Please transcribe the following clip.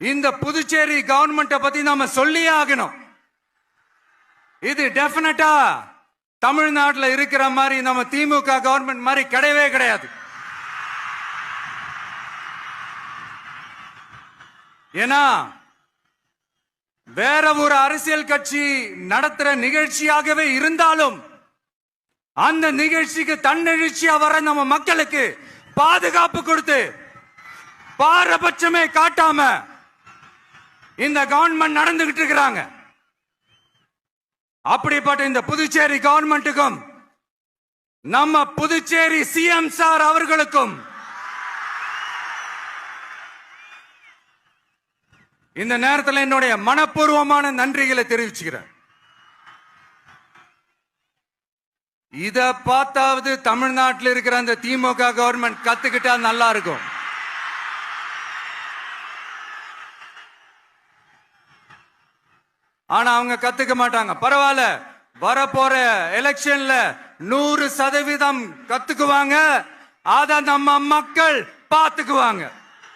இந்த புதுச்சேரி கவர்மெண்ட்டை பத்தி நாம சொல்லியே ஆகணும். இது டெஃபினட்டா தமிழ்நாட்டில் இருக்கிற மாதிரி நம்ம திமுக கவர்மெண்ட் மாதிரி கிடையவே கிடையாது. ஏன்னா வேற ஒரு அரசியல் கட்சி நடத்துற நிகழ்ச்சியாகவே இருந்தாலும் அந்த நிகழ்ச்சிக்கு தன்னெழுச்சியா வர நம்ம மக்களுக்கு பாதுகாப்பு கொடுத்து பாரபட்சமே காட்டாம இந்த கவர்மெண்ட் நடந்துகிட்டு இருக்கிறாங்க. அப்படிப்பட்ட இந்த புதுச்சேரி கவர்மெண்ட்டுக்கும் நம்ம புதுச்சேரி சிஎம் சார் அவர்களுக்கும் இந்த நேரத்தில் என்னுடைய மனப்பூர்வமான நன்றிகளை தெரிவிச்சுக்கிறேன். இத பார்த்தாவது தமிழ்நாட்டில் இருக்கிற அந்த திமுக கவர்மெண்ட் கத்துக்கிட்டா நல்லா இருக்கும். ஆனா அவங்க கத்துக்க மாட்டாங்க. பரவாயில்ல, வரப்போற எலெக்ஷன்ல 100% கத்துக்குவாங்க. அத நம்ம மக்கள் பார்த்துக்குவாங்க.